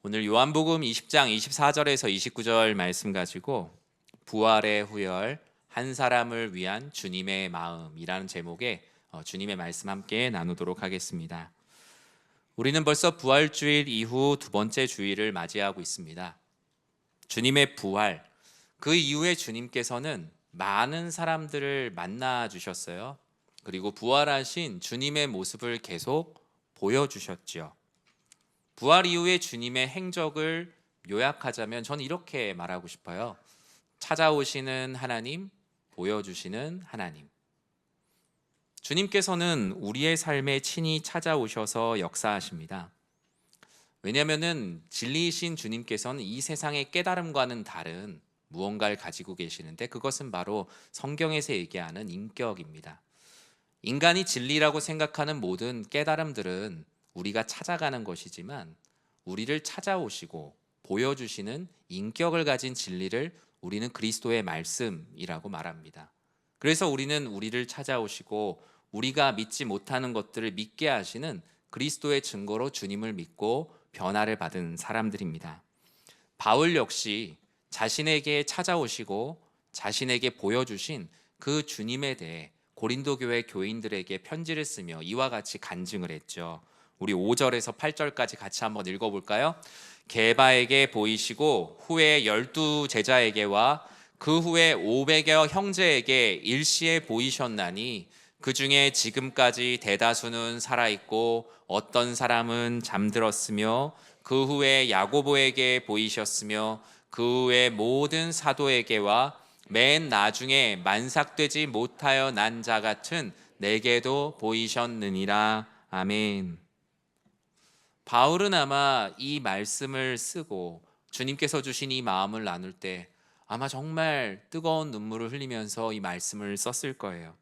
오늘 요한복음 20장 24절에서 29절 말씀 가지고 부활의 후열, 한 사람을 위한 주님의 마음이라는 제목의 주님의 말씀 함께 나누도록 하겠습니다. 우리는 벌써 부활주일 이후 두 번째 주일을 맞이하고 있습니다. 주님의 부활, 그 이후에 주님께서는 많은 사람들을 만나 주셨어요. 그리고 부활하신 주님의 모습을 계속 보여주셨죠. 부활 이후에 주님의 행적을 요약하자면 저는 이렇게 말하고 싶어요. 찾아오시는 하나님, 보여주시는 하나님. 주님께서는 우리의 삶에 친히 찾아오셔서 역사하십니다. 왜냐하면 진리이신 주님께서는 이 세상의 깨달음과는 다른 무언가를 가지고 계시는데 그것은 바로 성경에서 얘기하는 인격입니다. 인간이 진리라고 생각하는 모든 깨달음들은 우리가 찾아가는 것이지만 우리를 찾아오시고 보여주시는 인격을 가진 진리를 우리는 그리스도의 말씀이라고 말합니다. 그래서 우리는 우리를 찾아오시고 우리가 믿지 못하는 것들을 믿게 하시는 그리스도의 증거로 주님을 믿고 변화를 받은 사람들입니다. 바울 역시 자신에게 찾아오시고 자신에게 보여주신 그 주님에 대해 고린도 교회 교인들에게 편지를 쓰며 이와 같이 간증을 했죠. 우리 5절에서 8절까지 같이 한번 읽어볼까요? 게바에게 보이시고 후에 12 제자에게와 그 후에 500여 형제에게 일시에 보이셨나니 그 중에 지금까지 대다수는 살아있고 어떤 사람은 잠들었으며 그 후에 야고보에게 보이셨으며 그 후에 모든 사도에게와 맨 나중에 만삭되지 못하여 난 자 같은 내게도 보이셨느니라. 아멘. 바울은 아마 이 말씀을 쓰고 주님께서 주신 이 마음을 나눌 때 아마 정말 뜨거운 눈물을 흘리면서 이 말씀을 썼을 거예요.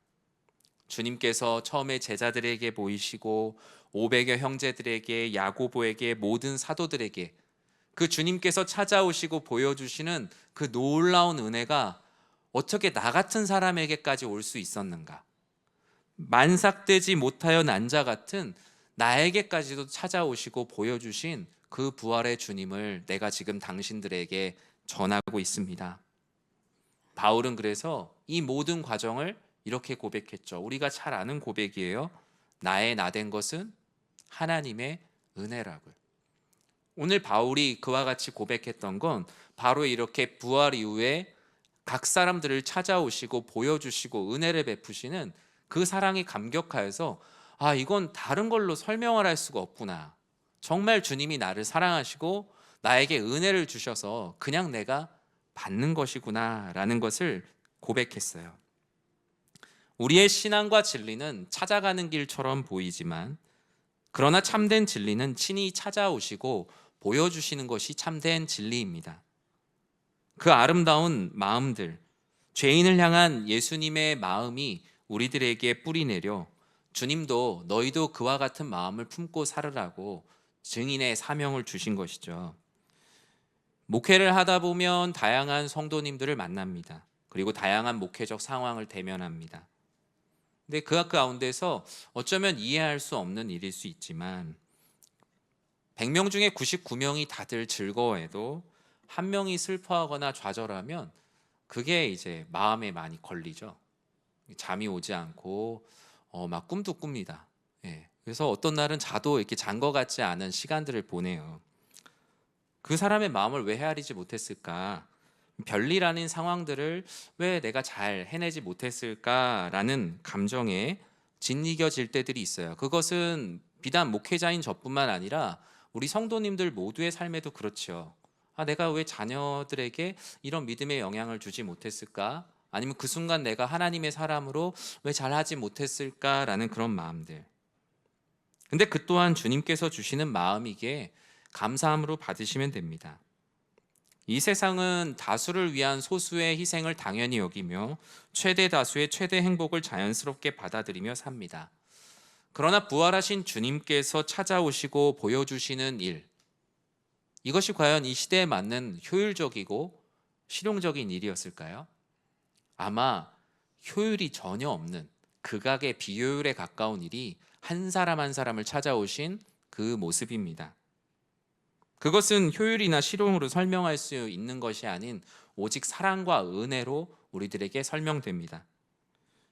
주님께서 처음에 제자들에게 보이시고 500여 형제들에게, 야고보에게, 모든 사도들에게 그 주님께서 찾아오시고 보여주시는 그 놀라운 은혜가 어떻게 나 같은 사람에게까지 올 수 있었는가? 만삭되지 못하여 난 자 같은 나에게까지도 찾아오시고 보여주신 그 부활의 주님을 내가 지금 당신들에게 전하고 있습니다. 바울은 그래서 이 모든 과정을 이렇게 고백했죠. 우리가 잘 아는 고백이에요. 나의 나 된 것은 하나님의 은혜라고요. 오늘 바울이 그와 같이 고백했던 건 바로 이렇게 부활 이후에 각 사람들을 찾아오시고 보여주시고 은혜를 베푸시는 그 사랑이 감격하여서 이건 다른 걸로 설명을 할 수가 없구나. 정말 주님이 나를 사랑하시고 나에게 은혜를 주셔서 그냥 내가 받는 것이구나 라는 것을 고백했어요. 우리의 신앙과 진리는 찾아가는 길처럼 보이지만 그러나 참된 진리는 친히 찾아오시고 보여주시는 것이 참된 진리입니다. 그 아름다운 마음들, 죄인을 향한 예수님의 마음이 우리들에게 뿌리내려 주님도 너희도 그와 같은 마음을 품고 살으라고 증인의 사명을 주신 것이죠. 목회를 하다 보면 다양한 성도님들을 만납니다. 그리고 다양한 목회적 상황을 대면합니다. 근데 그 가운데서 어쩌면 이해할 수 없는 일일 수 있지만 100명 중에 99명이 다들 즐거워해도 한 명이 슬퍼하거나 좌절하면 그게 이제 마음에 많이 걸리죠. 잠이 오지 않고 막 꿈도 꿉니다. 그래서 어떤 날은 자도 이렇게 잔 것 같지 않은 시간들을 보내요. 그 사람의 마음을 왜 헤아리지 못했을까? 별일 아닌 상황들을 왜 내가 잘 해내지 못했을까라는 감정에 짓이겨질 때들이 있어요. 그것은 비단 목회자인 저뿐만 아니라 우리 성도님들 모두의 삶에도 그렇죠. 내가 왜 자녀들에게 이런 믿음의 영향을 주지 못했을까? 아니면 그 순간 내가 하나님의 사람으로 왜 잘하지 못했을까라는 그런 마음들. 근데 그 또한 주님께서 주시는 마음이기에 감사함으로 받으시면 됩니다. 이 세상은 다수를 위한 소수의 희생을 당연히 여기며 최대 다수의 최대 행복을 자연스럽게 받아들이며 삽니다. 그러나 부활하신 주님께서 찾아오시고 보여주시는 일, 이것이 과연 이 시대에 맞는 효율적이고 실용적인 일이었을까요? 아마 효율이 전혀 없는 극악의 비효율에 가까운 일이 한 사람 한 사람을 찾아오신 그 모습입니다. 그것은 효율이나 실용으로 설명할 수 있는 것이 아닌 오직 사랑과 은혜로 우리들에게 설명됩니다.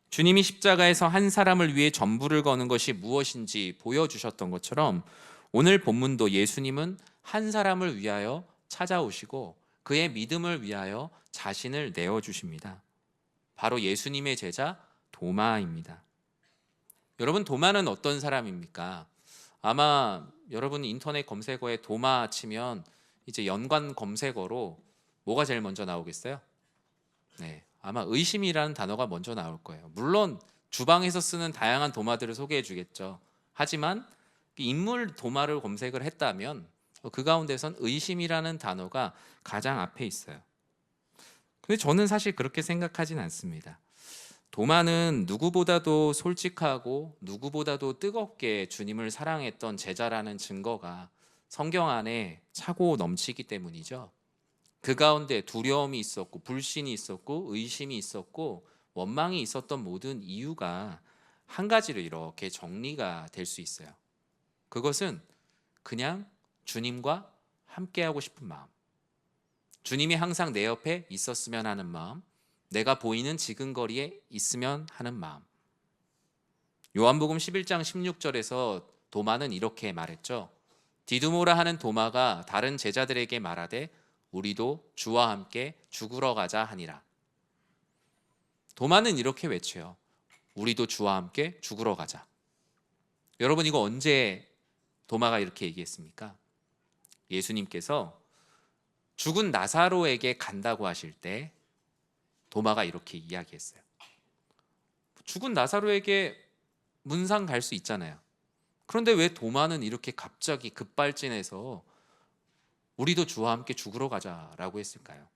주님이 십자가에서 한 사람을 위해 전부를 거는 것이 무엇인지 보여주셨던 것처럼 오늘 본문도 예수님은 한 사람을 위하여 찾아오시고 그의 믿음을 위하여 자신을 내어주십니다. 바로 예수님의 제자 도마입니다. 여러분, 도마는 어떤 사람입니까? 아마 여러분 인터넷 검색어에 도마 치면 이제 연관 검색어로 뭐가 제일 먼저 나오겠어요? 네, 아마 의심이라는 단어가 먼저 나올 거예요. 물론 주방에서 쓰는 다양한 도마들을 소개해 주겠죠. 하지만 인물 도마를 검색을 했다면 그 가운데선 의심이라는 단어가 가장 앞에 있어요. 근데 저는 사실 그렇게 생각하진 않습니다. 도마는 누구보다도 솔직하고 누구보다도 뜨겁게 주님을 사랑했던 제자라는 증거가 성경 안에 차고 넘치기 때문이죠. 그 가운데 두려움이 있었고 불신이 있었고 의심이 있었고 원망이 있었던 모든 이유가 한 가지로 이렇게 정리가 될 수 있어요. 그것은 그냥 주님과 함께하고 싶은 마음, 주님이 항상 내 옆에 있었으면 하는 마음, 내가 보이는 지근거리에 있으면 하는 마음. 요한복음 11장 16절에서 도마는 이렇게 말했죠. 디두모라 하는 도마가 다른 제자들에게 말하되 우리도 주와 함께 죽으러 가자 하니라. 도마는 이렇게 외쳐요. 우리도 주와 함께 죽으러 가자. 여러분, 이거 언제 도마가 이렇게 얘기했습니까? 예수님께서 죽은 나사로에게 간다고 하실 때 도마가 이렇게 이야기했어요. 죽은 나사로에게 문상 갈 수 있잖아요. 그런데 왜 도마는 이렇게 갑자기 급발진해서 우리도 주와 함께 죽으러 가자라고 했을까요?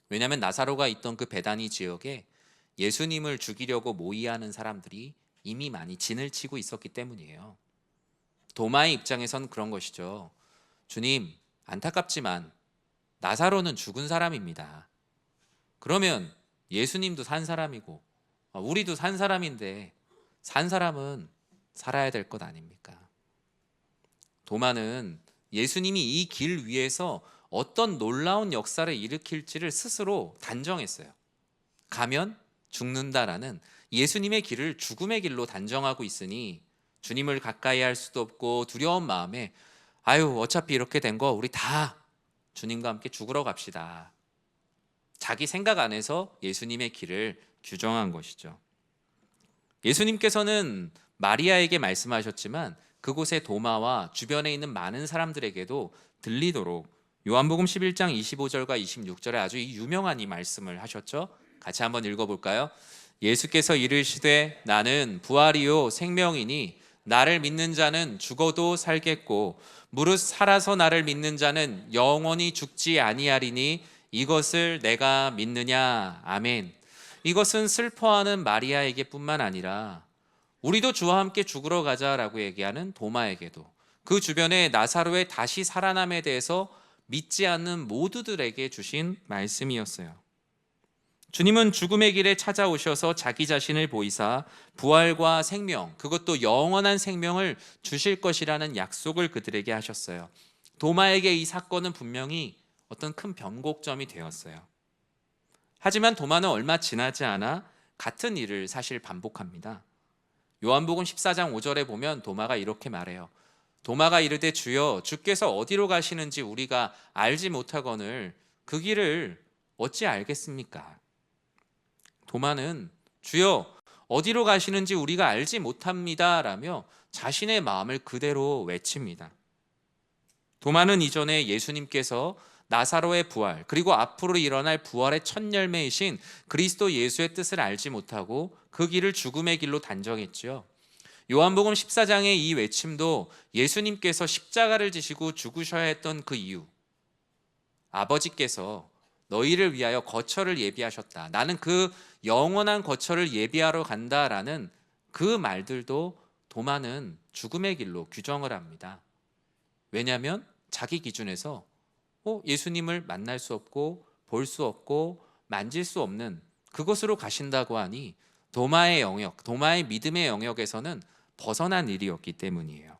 왜냐하면 나사로가 있던 그 베다니 지역에 예수님을 죽이려고 모의하는 사람들이 이미 많이 진을 치고 있었기 때문이에요. 도마의 입장에선 그런 것이죠. 주님, 안타깝지만 나사로는 죽은 사람입니다. 그러면 예수님도 산 사람이고 우리도 산 사람인데 산 사람은 살아야 될 것 아닙니까? 도마는 예수님이 이 길 위에서 어떤 놀라운 역사를 일으킬지를 스스로 단정했어요. 가면 죽는다라는 예수님의 길을 죽음의 길로 단정하고 있으니 주님을 가까이 할 수도 없고 두려운 마음에 아유, 어차피 이렇게 된 거 우리 다 주님과 함께 죽으러 갑시다. 자기 생각 안에서 예수님의 길을 규정한 것이죠. 예수님께서는 마리아에게 말씀하셨지만 그곳의 도마와 주변에 있는 많은 사람들에게도 들리도록 요한복음 11장 25절과 26절에 아주 유명한 이 말씀을 하셨죠. 같이 한번 읽어볼까요? 예수께서 이르시되 나는 부활이요 생명이니 나를 믿는 자는 죽어도 살겠고 무릇 살아서 나를 믿는 자는 영원히 죽지 아니하리니 이것을 내가 믿느냐. 아멘. 이것은 슬퍼하는 마리아에게 뿐만 아니라 우리도 주와 함께 죽으러 가자라고 얘기하는 도마에게도 그 주변에 나사로의 다시 살아남에 대해서 믿지 않는 모두들에게 주신 말씀이었어요. 주님은 죽음의 길에 찾아오셔서 자기 자신을 보이사 부활과 생명, 그것도 영원한 생명을 주실 것이라는 약속을 그들에게 하셨어요. 도마에게 이 사건은 분명히 어떤 큰 변곡점이 되었어요. 하지만 도마는 얼마 지나지 않아 같은 일을 사실 반복합니다. 요한복음 14장 5절에 보면 도마가 이렇게 말해요. 도마가 이르되 주여 주께서 어디로 가시는지 우리가 알지 못하거늘 그 길을 어찌 알겠습니까? 도마는 주여 어디로 가시는지 우리가 알지 못합니다 라며 자신의 마음을 그대로 외칩니다. 도마는 이전에 예수님께서 나사로의 부활 그리고 앞으로 일어날 부활의 첫 열매이신 그리스도 예수의 뜻을 알지 못하고 그 길을 죽음의 길로 단정했지요. 요한복음 14장의 이 외침도 예수님께서 십자가를 지시고 죽으셔야 했던 그 이유, 아버지께서 너희를 위하여 거처를 예비하셨다, 나는 그 영원한 거처를 예비하러 간다라는 그 말들도 도마는 죽음의 길로 규정을 합니다. 왜냐하면 자기 기준에서 예수님을 만날 수 없고 볼 수 없고 만질 수 없는 그곳으로 가신다고 하니 도마의 영역, 도마의 믿음의 영역에서는 벗어난 일이었기 때문이에요.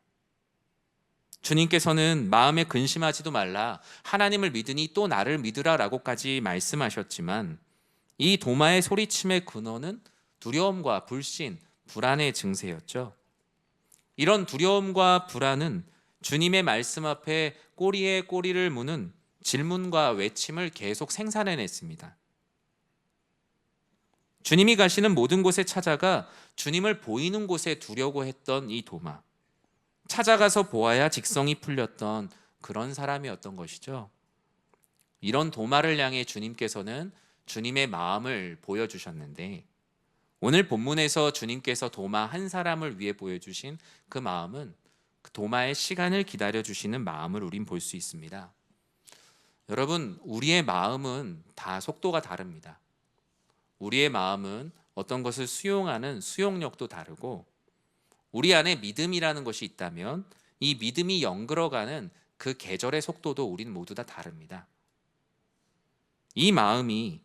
주님께서는 마음에 근심하지도 말라, 하나님을 믿으니 또 나를 믿으라라고까지 말씀하셨지만 이 도마의 소리침의 근원은 두려움과 불신, 불안의 증세였죠. 이런 두려움과 불안은 주님의 말씀 앞에 꼬리에 꼬리를 무는 질문과 외침을 계속 생산해냈습니다. 주님이 가시는 모든 곳에 찾아가 주님을 보이는 곳에 두려고 했던 이 도마, 찾아가서 보아야 직성이 풀렸던 그런 사람이었던 것이죠. 이런 도마를 향해 주님께서는 주님의 마음을 보여주셨는데, 오늘 본문에서 주님께서 도마 한 사람을 위해 보여주신 그 마음은 그 도마의 시간을 기다려주시는 마음을 우린 볼 수 있습니다. 여러분, 우리의 마음은 다 속도가 다릅니다. 우리의 마음은 어떤 것을 수용하는 수용력도 다르고, 우리 안에 믿음이라는 것이 있다면 이 믿음이 연결어가는 그 계절의 속도도 우린 모두 다 다릅니다. 이 마음이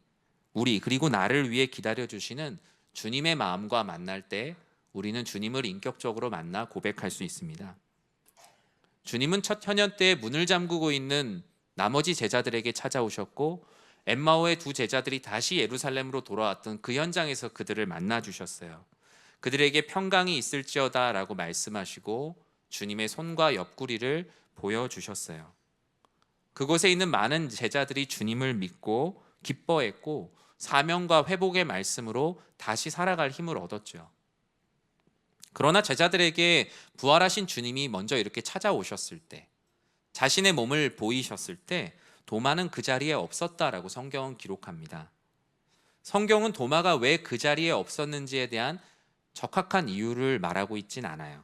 우리 그리고 나를 위해 기다려주시는 주님의 마음과 만날 때 우리는 주님을 인격적으로 만나 고백할 수 있습니다. 주님은 첫 현현 때 문을 잠그고 있는 나머지 제자들에게 찾아오셨고, 엠마오의 두 제자들이 다시 예루살렘으로 돌아왔던 그 현장에서 그들을 만나 주셨어요. 그들에게 평강이 있을지어다 라고 말씀하시고 주님의 손과 옆구리를 보여주셨어요. 그곳에 있는 많은 제자들이 주님을 믿고 기뻐했고 사명과 회복의 말씀으로 다시 살아갈 힘을 얻었죠. 그러나 제자들에게 부활하신 주님이 먼저 이렇게 찾아오셨을 때, 자신의 몸을 보이셨을 때 도마는 그 자리에 없었다라고 성경은 기록합니다. 성경은 도마가 왜 그 자리에 없었는지에 대한 적확한 이유를 말하고 있진 않아요.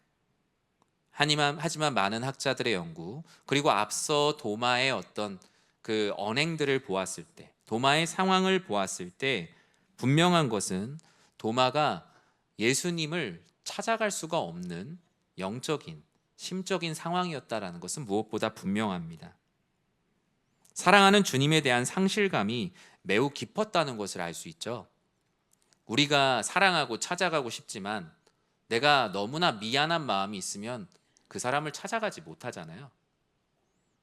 하지만 많은 학자들의 연구, 그리고 앞서 도마의 어떤 그 언행들을 보았을 때, 도마의 상황을 보았을 때 분명한 것은 도마가 예수님을 찾아갈 수가 없는 영적인, 심적인 상황이었다라는 것은 무엇보다 분명합니다. 사랑하는 주님에 대한 상실감이 매우 깊었다는 것을 알 수 있죠. 우리가 사랑하고 찾아가고 싶지만 내가 너무나 미안한 마음이 있으면 그 사람을 찾아가지 못하잖아요.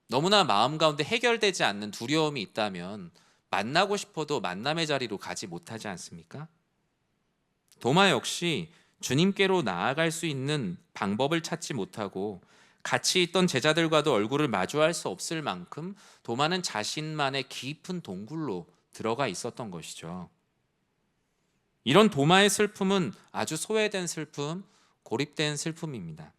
너무나 마음 가운데 해결되지 않는 두려움이 있다면 만나고 싶어도 만남의 자리로 가지 못하지 않습니까? 도마 역시 주님께로 나아갈 수 있는 방법을 찾지 못하고 같이 있던 제자들과도 얼굴을 마주할 수 없을 만큼 도마는 자신만의 깊은 동굴로 들어가 있었던 것이죠. 이런 도마의 슬픔은 아주 소외된 슬픔, 고립된 슬픔입니다.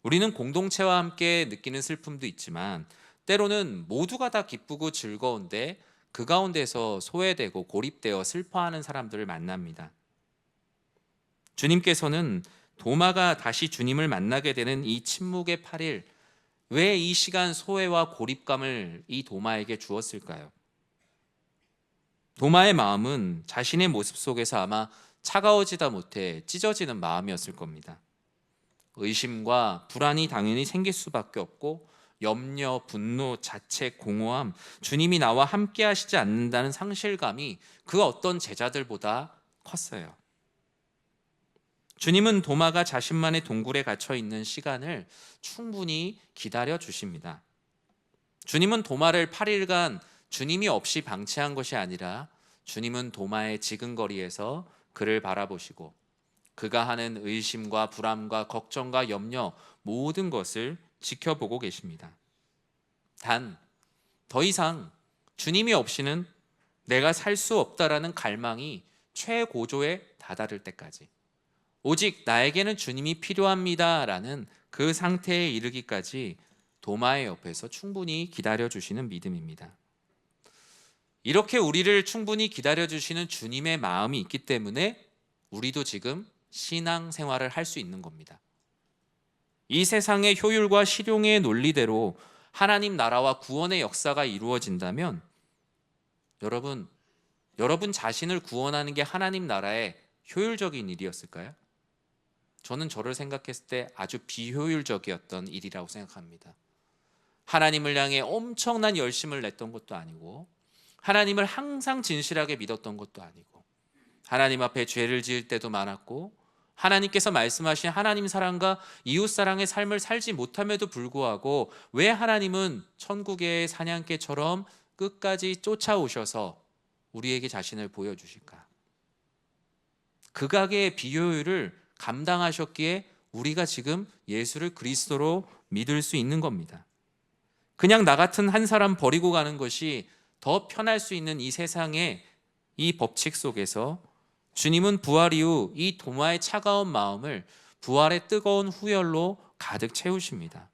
우리는 공동체와 함께 느끼는 슬픔도 있지만 때로는 모두가 다 기쁘고 즐거운데 그 가운데서 소외되고 고립되어 슬퍼하는 사람들을 만납니다. 주님께서는 도마가 다시 주님을 만나게 되는 이 침묵의 8일, 왜 이 시간 소외와 고립감을 이 도마에게 주었을까요? 도마의 마음은 자신의 모습 속에서 아마 차가워지다 못해 찢어지는 마음이었을 겁니다. 의심과 불안이 당연히 생길 수밖에 없고, 염려, 분노, 자책, 공허함, 주님이 나와 함께 하시지 않는다는 상실감이 그 어떤 제자들보다 컸어요. 주님은 도마가 자신만의 동굴에 갇혀 있는 시간을 충분히 기다려 주십니다. 주님은 도마를 8일간 주님이 없이 방치한 것이 아니라 주님은 도마의 지근거리에서 그를 바라보시고 그가 하는 의심과 불안과 걱정과 염려 모든 것을 지켜보고 계십니다. 단, 더 이상 주님이 없이는 내가 살 수 없다라는 갈망이 최고조에 다다를 때까지, 오직 나에게는 주님이 필요합니다라는 그 상태에 이르기까지 도마의 옆에서 충분히 기다려주시는 믿음입니다. 이렇게 우리를 충분히 기다려주시는 주님의 마음이 있기 때문에 우리도 지금 신앙생활을 할 수 있는 겁니다. 이 세상의 효율과 실용의 논리대로 하나님 나라와 구원의 역사가 이루어진다면 여러분 자신을 구원하는 게 하나님 나라의 효율적인 일이었을까요? 저는 저를 생각했을 때 아주 비효율적이었던 일이라고 생각합니다. 하나님을 향해 엄청난 열심을 냈던 것도 아니고, 하나님을 항상 진실하게 믿었던 것도 아니고, 하나님 앞에 죄를 지을 때도 많았고, 하나님께서 말씀하신 하나님 사랑과 이웃 사랑의 삶을 살지 못함에도 불구하고 왜 하나님은 천국의 사냥개처럼 끝까지 쫓아오셔서 우리에게 자신을 보여주실까? 극악의 비효율을 감당하셨기에 우리가 지금 예수를 그리스도로 믿을 수 있는 겁니다. 그냥 나 같은 한 사람 버리고 가는 것이 더 편할 수 있는 이 세상의 이 법칙 속에서 주님은 부활 이후 이 도마의 차가운 마음을 부활의 뜨거운 후열로 가득 채우십니다.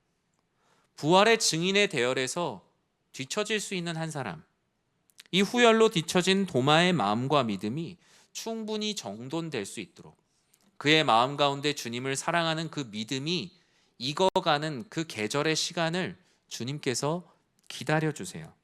부활의 증인의 대열에서 뒤처질 수 있는 한 사람, 이 후열로 뒤처진 도마의 마음과 믿음이 충분히 정돈될 수 있도록 그의 마음 가운데 주님을 사랑하는 그 믿음이 익어가는 그 계절의 시간을 주님께서 기다려주세요.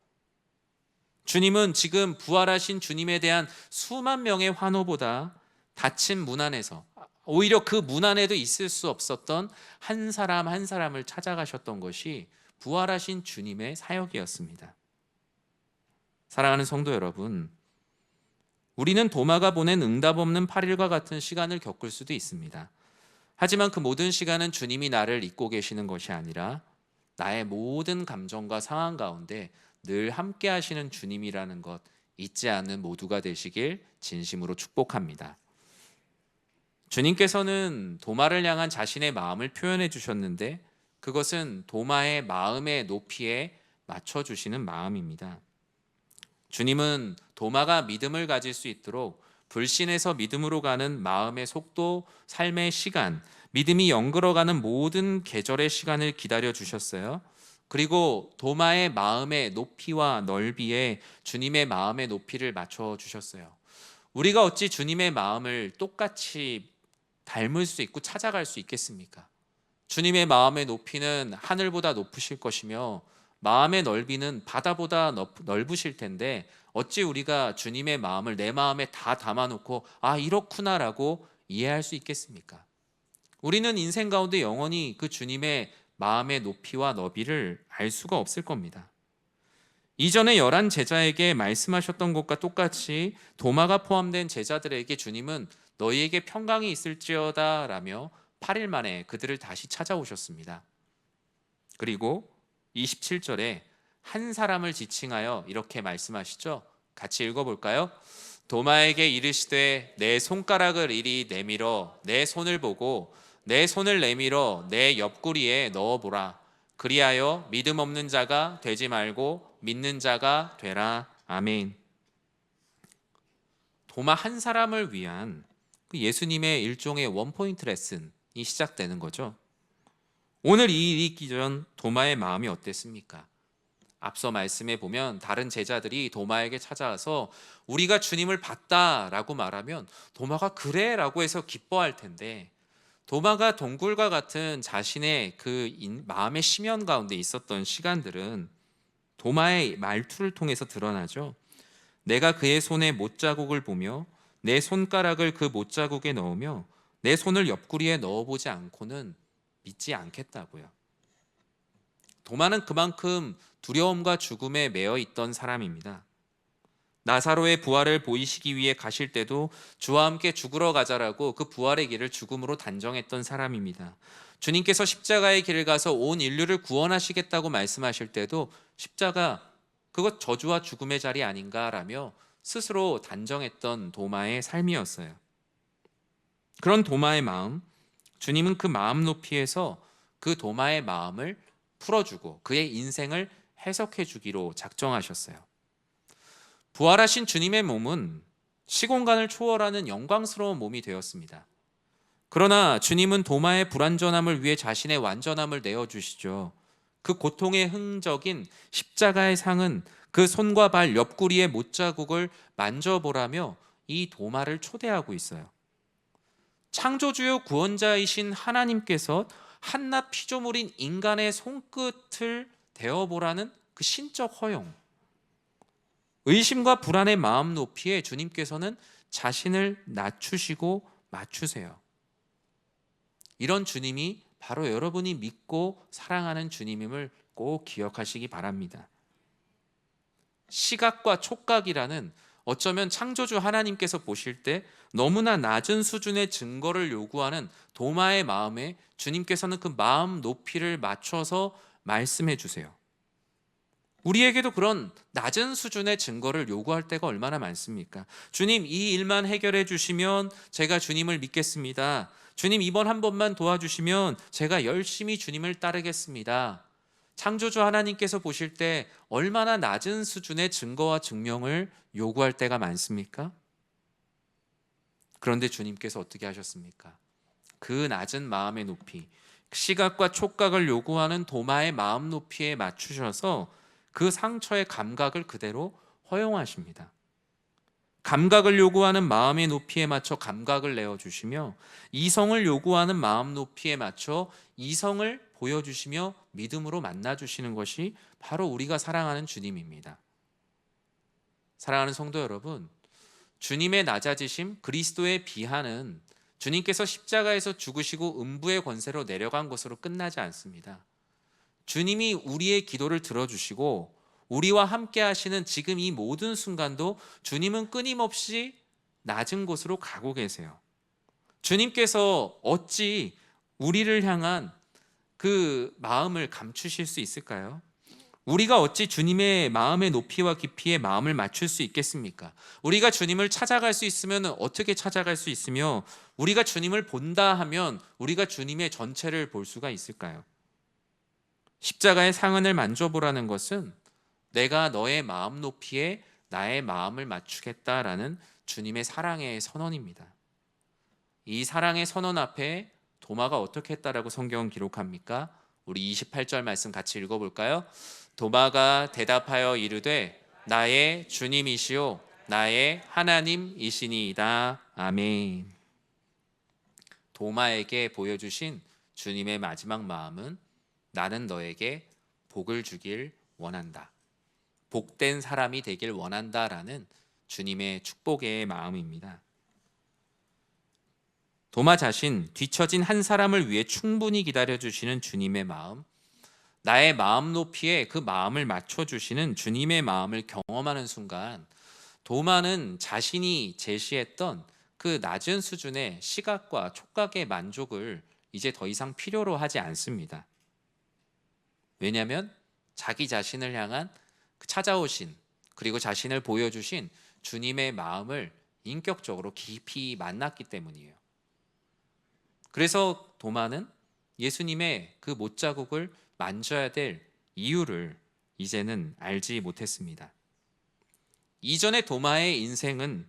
주님은 지금 부활하신 주님에 대한 수만 명의 환호보다 닫힌 문 안에서, 오히려 그 문 안에도 있을 수 없었던 한 사람 한 사람을 찾아가셨던 것이 부활하신 주님의 사역이었습니다. 사랑하는 성도 여러분, 우리는 도마가 보낸 응답 없는 8일과 같은 시간을 겪을 수도 있습니다. 하지만 그 모든 시간은 주님이 나를 잊고 계시는 것이 아니라 나의 모든 감정과 상황 가운데 늘 함께 하시는 주님이라는 것 잊지 않는 모두가 되시길 진심으로 축복합니다. 주님께서는 도마를 향한 자신의 마음을 표현해 주셨는데 그것은 도마의 마음의 높이에 맞춰주시는 마음입니다. 주님은 도마가 믿음을 가질 수 있도록 불신에서 믿음으로 가는 마음의 속도, 삶의 시간, 믿음이 영글어가는 모든 계절의 시간을 기다려 주셨어요. 그리고 도마의 마음의 높이와 넓이에 주님의 마음의 높이를 맞춰 주셨어요. 우리가 어찌 주님의 마음을 똑같이 닮을 수 있고 찾아갈 수 있겠습니까? 주님의 마음의 높이는 하늘보다 높으실 것이며 마음의 넓이는 바다보다 넓으실 텐데 어찌 우리가 주님의 마음을 내 마음에 다 담아놓고 이렇구나라고 이해할 수 있겠습니까? 우리는 인생 가운데 영원히 그 주님의 마음의 높이와 너비를 알 수가 없을 겁니다. 이전에 11 제자에게 말씀하셨던 것과 똑같이 도마가 포함된 제자들에게 주님은 너희에게 평강이 있을지어다 라며 8일 만에 그들을 다시 찾아오셨습니다. 그리고 27절에 한 사람을 지칭하여 이렇게 말씀하시죠. 같이 읽어볼까요? 도마에게 이르시되 내 손가락을 이리 내밀어 내 손을 보고 내 손을 내밀어 내 옆구리에 넣어보라. 그리하여 믿음 없는 자가 되지 말고 믿는 자가 되라. 아멘. 도마 한 사람을 위한 예수님의 일종의 원포인트 레슨이 시작되는 거죠. 오늘 이 일이 있기 전 도마의 마음이 어땠습니까? 앞서 말씀해 보면 다른 제자들이 도마에게 찾아와서 우리가 주님을 봤다라고 말하면 도마가 그래라고 해서 기뻐할 텐데 도마가 동굴과 같은 자신의 그 마음의 심연 가운데 있었던 시간들은 도마의 말투를 통해서 드러나죠. 내가 그의 손에 못자국을 보며 내 손가락을 그 못자국에 넣으며 내 손을 옆구리에 넣어보지 않고는 믿지 않겠다고요. 도마는 그만큼 두려움과 죽음에 매여 있던 사람입니다. 나사로의 부활을 보이시기 위해 가실 때도 주와 함께 죽으러 가자라고 그 부활의 길을 죽음으로 단정했던 사람입니다. 주님께서 십자가의 길을 가서 온 인류를 구원하시겠다고 말씀하실 때도 십자가 그것 저주와 죽음의 자리 아닌가라며 스스로 단정했던 도마의 삶이었어요. 그런 도마의 마음, 주님은 그 마음 높이에서 그 도마의 마음을 풀어주고 그의 인생을 해석해 주기로 작정하셨어요. 부활하신 주님의 몸은 시공간을 초월하는 영광스러운 몸이 되었습니다. 그러나 주님은 도마의 불완전함을 위해 자신의 완전함을 내어주시죠. 그 고통의 흔적인 십자가의 상은 그 손과 발 옆구리의 못자국을 만져보라며 이 도마를 초대하고 있어요. 창조주요 구원자이신 하나님께서 한낱 피조물인 인간의 손끝을 대어보라는 그 신적 허용, 의심과 불안의 마음 높이에 주님께서는 자신을 낮추시고 맞추세요. 이런 주님이 바로 여러분이 믿고 사랑하는 주님임을 꼭 기억하시기 바랍니다. 시각과 촉각이라는 어쩌면 창조주 하나님께서 보실 때 너무나 낮은 수준의 증거를 요구하는 도마의 마음에 주님께서는 그 마음 높이를 맞춰서 말씀해 주세요. 우리에게도 그런 낮은 수준의 증거를 요구할 때가 얼마나 많습니까? 주님, 이 일만 해결해 주시면 제가 주님을 믿겠습니다. 주님, 이번 한 번만 도와주시면 제가 열심히 주님을 따르겠습니다. 창조주 하나님께서 보실 때 얼마나 낮은 수준의 증거와 증명을 요구할 때가 많습니까? 그런데 주님께서 어떻게 하셨습니까? 그 낮은 마음의 높이, 시각과 촉각을 요구하는 도마의 마음 높이에 맞추셔서 그 상처의 감각을 그대로 허용하십니다. 감각을 요구하는 마음의 높이에 맞춰 감각을 내어주시며, 이성을 요구하는 마음 높이에 맞춰 이성을 보여주시며 믿음으로 만나주시는 것이 바로 우리가 사랑하는 주님입니다. 사랑하는 성도 여러분, 주님의 낮아지심, 그리스도의 비하는 주님께서 십자가에서 죽으시고 음부의 권세로 내려간 것으로 끝나지 않습니다. 주님이 우리의 기도를 들어주시고 우리와 함께 하시는 지금 이 모든 순간도 주님은 끊임없이 낮은 곳으로 가고 계세요. 주님께서 어찌 우리를 향한 그 마음을 감추실 수 있을까요? 우리가 어찌 주님의 마음의 높이와 깊이에 마음을 맞출 수 있겠습니까? 우리가 주님을 찾아갈 수 있으면 어떻게 찾아갈 수 있으며, 우리가 주님을 본다 하면 우리가 주님의 전체를 볼 수가 있을까요? 십자가의 상흔을 만져보라는 것은 내가 너의 마음 높이에 나의 마음을 맞추겠다라는 주님의 사랑의 선언입니다. 이 사랑의 선언 앞에 도마가 어떻게 했다라고 성경은 기록합니까? 우리 28절 말씀 같이 읽어볼까요? 도마가 대답하여 이르되 나의 주님이시오 나의 하나님이시니이다. 아멘. 도마에게 보여주신 주님의 마지막 마음은 나는 너에게 복을 주길 원한다. 복된 사람이 되길 원한다라는 주님의 축복의 마음입니다. 도마 자신, 뒤처진 한 사람을 위해 충분히 기다려주시는 주님의 마음, 나의 마음 높이에 그 마음을 맞춰주시는 주님의 마음을 경험하는 순간, 도마는 자신이 제시했던 그 낮은 수준의 시각과 촉각의 만족을 이제 더 이상 필요로 하지 않습니다. 왜냐하면 자기 자신을 향한 찾아오신, 그리고 자신을 보여주신 주님의 마음을 인격적으로 깊이 만났기 때문이에요. 그래서 도마는 예수님의 그 못자국을 만져야 될 이유를 이제는 알지 못했습니다. 이전의 도마의 인생은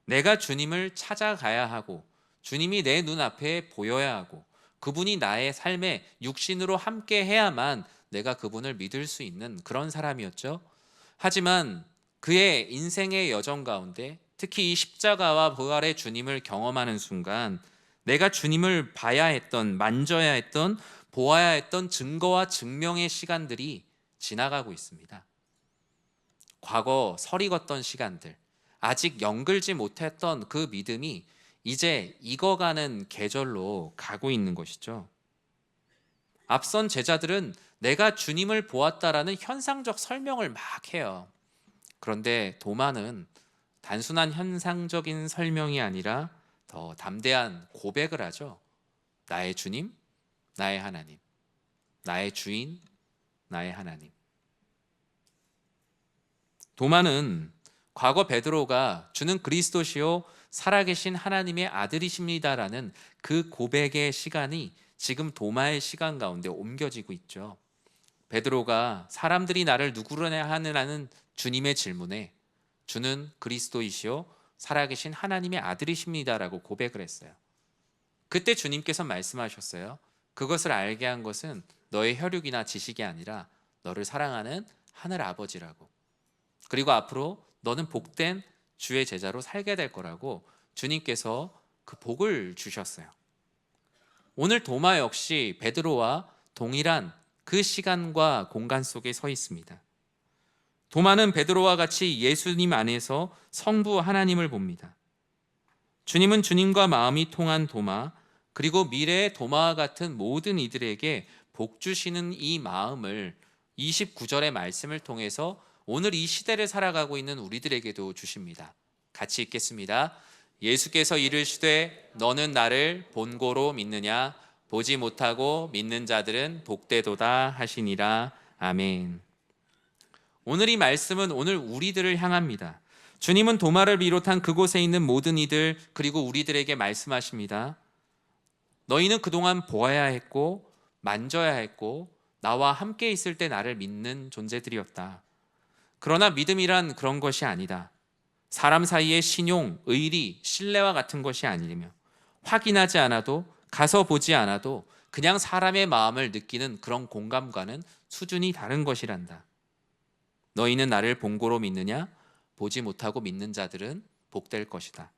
내가 주님을 찾아가야 하고 주님이 내 눈앞에 보여야 하고 그분이 나의 삶에 육신으로 함께 해야만 내가 그분을 믿을 수 있는 그런 사람이었죠. 하지만 그의 인생의 여정 가운데 특히 이 십자가와 부활의 주님을 경험하는 순간 내가 주님을 봐야 했던, 만져야 했던, 보아야 했던 증거와 증명의 시간들이 지나가고 있습니다. 과거 설익었던 시간들, 아직 연결지 못했던 그 믿음이 이제 익어가는 계절로 가고 있는 것이죠. 앞선 제자들은 내가 주님을 보았다라는 현상적 설명을 막 해요. 그런데 도마는 단순한 현상적인 설명이 아니라 더 담대한 고백을 하죠. 나의 주님, 나의 하나님, 나의 주인, 나의 하나님. 도마는 과거 베드로가 주는 그리스도시요 살아계신 하나님의 아들이십니다라는 그 고백의 시간이 지금 도마의 시간 가운데 옮겨지고 있죠. 베드로가 사람들이 나를 누구로냐 하느라는 주님의 질문에 주는 그리스도이시요 살아계신 하나님의 아들이십니다라고 고백을 했어요. 그때 주님께서 말씀하셨어요. 그것을 알게 한 것은 너의 혈육이나 지식이 아니라 너를 사랑하는 하늘 아버지라고. 그리고 앞으로 너는 복된 주의 제자로 살게 될 거라고 주님께서 그 복을 주셨어요. 오늘 도마 역시 베드로와 동일한 그 시간과 공간 속에 서 있습니다. 도마는 베드로와 같이 예수님 안에서 성부 하나님을 봅니다. 주님은 주님과 마음이 통한 도마, 그리고 미래의 도마와 같은 모든 이들에게 복 주시는 이 마음을 29절의 말씀을 통해서 오늘 이 시대를 살아가고 있는 우리들에게도 주십니다. 같이 읽겠습니다. 예수께서 이르시되 너는 나를 본고로 믿느냐? 보지 못하고 믿는 자들은 복되도다 하시니라. 아멘. 오늘 이 말씀은 오늘 우리들을 향합니다. 주님은 도마를 비롯한 그곳에 있는 모든 이들 그리고 우리들에게 말씀하십니다. 너희는 그동안 보아야 했고 만져야 했고 나와 함께 있을 때 나를 믿는 존재들이었다. 그러나 믿음이란 그런 것이 아니다. 사람 사이의 신용, 의리, 신뢰와 같은 것이 아니며 확인하지 않아도 가서 보지 않아도 그냥 사람의 마음을 느끼는 그런 공감과는 수준이 다른 것이란다. 너희는 나를 본고로 믿느냐? 보지 못하고 믿는 자들은 복될 것이다.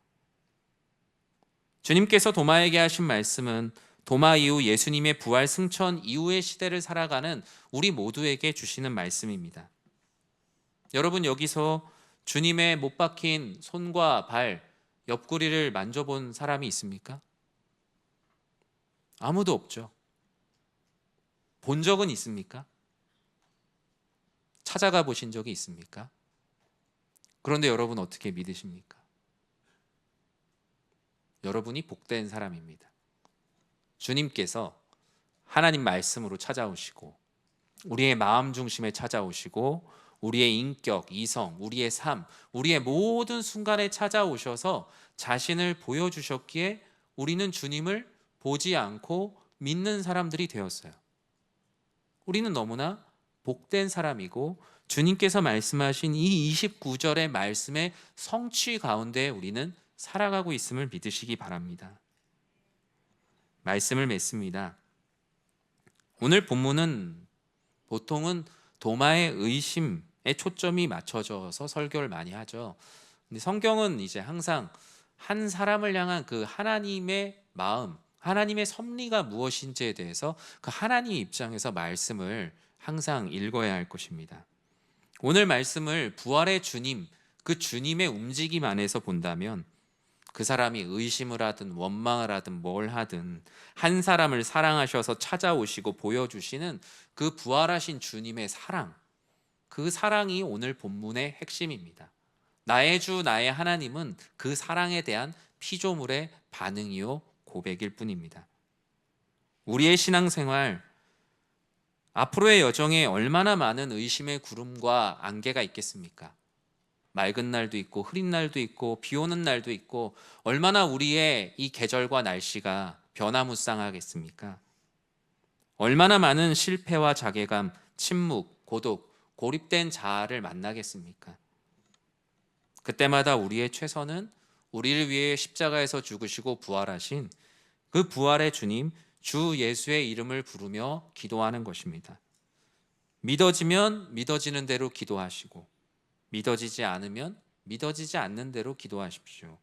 주님께서 도마에게 하신 말씀은 도마 이후 예수님의 부활 승천 이후의 시대를 살아가는 우리 모두에게 주시는 말씀입니다. 여러분, 여기서 주님의 못 박힌 손과 발, 옆구리를 만져본 사람이 있습니까? 아무도 없죠. 본 적은 있습니까? 찾아가 보신 적이 있습니까? 그런데 여러분 어떻게 믿으십니까? 여러분이 복된 사람입니다. 주님께서 하나님 말씀으로 찾아오시고 우리의 마음 중심에 찾아오시고 우리의 인격, 이성, 우리의 삶, 우리의 모든 순간에 찾아오셔서 자신을 보여주셨기에 우리는 주님을 보지 않고 믿는 사람들이 되었어요. 우리는 너무나 복된 사람이고 주님께서 말씀하신 이 29절의 말씀의 성취 가운데 우리는 살아가고 있음을 믿으시기 바랍니다. 말씀을 맺습니다. 오늘 본문은 보통은 도마의 의심에 초점이 맞춰져서 설교를 많이 하죠. 근데 성경은 이제 항상 한 사람을 향한 그 하나님의 마음, 하나님의 섭리가 무엇인지에 대해서 그 하나님 입장에서 말씀을 항상 읽어야 할 것입니다. 오늘 말씀을 부활의 주님, 그 주님의 움직임 안에서 본다면 그 사람이 의심을 하든 원망을 하든 뭘 하든 한 사람을 사랑하셔서 찾아오시고 보여주시는 그 부활하신 주님의 사랑, 그 사랑이 오늘 본문의 핵심입니다. 나의 주 나의 하나님은 그 사랑에 대한 피조물의 반응이요 고백일 뿐입니다. 우리의 신앙생활, 앞으로의 여정에 얼마나 많은 의심의 구름과 안개가 있겠습니까? 맑은 날도 있고 흐린 날도 있고 비 오는 날도 있고 얼마나 우리의 이 계절과 날씨가 변화무쌍하겠습니까? 얼마나 많은 실패와 자괴감, 침묵, 고독, 고립된 자아를 만나겠습니까? 그때마다 우리의 최선은 우리를 위해 십자가에서 죽으시고 부활하신 그 부활의 주님, 주 예수의 이름을 부르며 기도하는 것입니다. 믿어지면 믿어지는 대로 기도하시고 믿어지지 않으면 믿어지지 않는 대로 기도하십시오.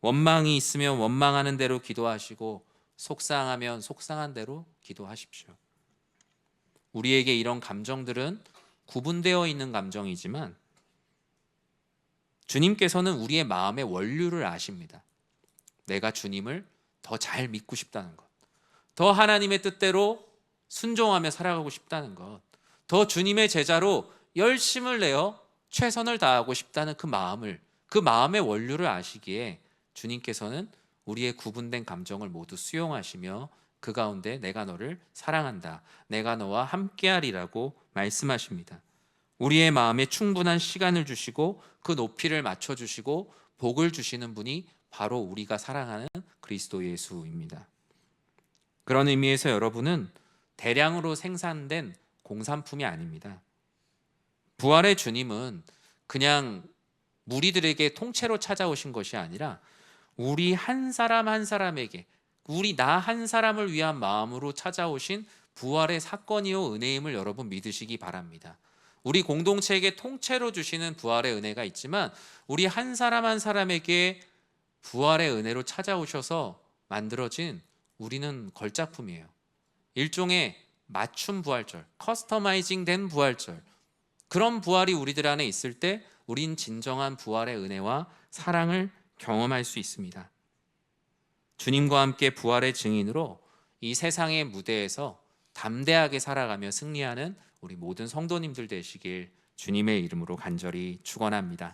원망이 있으면 원망하는 대로 기도하시고 속상하면 속상한 대로 기도하십시오. 우리에게 이런 감정들은 구분되어 있는 감정이지만 주님께서는 우리의 마음의 원류를 아십니다. 내가 주님을 더 잘 믿고 싶다는 것, 더 하나님의 뜻대로 순종하며 살아가고 싶다는 것, 더 주님의 제자로 열심을 내어 최선을 다하고 싶다는 그 마음의 원류를 아시기에 주님께서는 우리의 구분된 감정을 모두 수용하시며 그 가운데 내가 너를 사랑한다, 내가 너와 함께하리라고 말씀하십니다. 우리의 마음에 충분한 시간을 주시고 그 높이를 맞춰주시고 복을 주시는 분이 바로 우리가 사랑하는 그리스도 예수입니다. 그런 의미에서 여러분은 대량으로 생산된 공산품이 아닙니다. 부활의 주님은 그냥 무리들에게 통째로 찾아오신 것이 아니라 우리 한 사람 한 사람에게, 우리 나 한 사람을 위한 마음으로 찾아오신 부활의 사건이요 은혜임을 여러분 믿으시기 바랍니다. 우리 공동체에게 통째로 주시는 부활의 은혜가 있지만 우리 한 사람 한 사람에게 부활의 은혜로 찾아오셔서 만들어진 우리는 걸작품이에요. 일종의 맞춤 부활절, 커스터마이징 된 부활절, 그런 부활이 우리들 안에 있을 때 우린 진정한 부활의 은혜와 사랑을 경험할 수 있습니다. 주님과 함께 부활의 증인으로 이 세상의 무대에서 담대하게 살아가며 승리하는 우리 모든 성도님들 되시길 주님의 이름으로 간절히 축원합니다.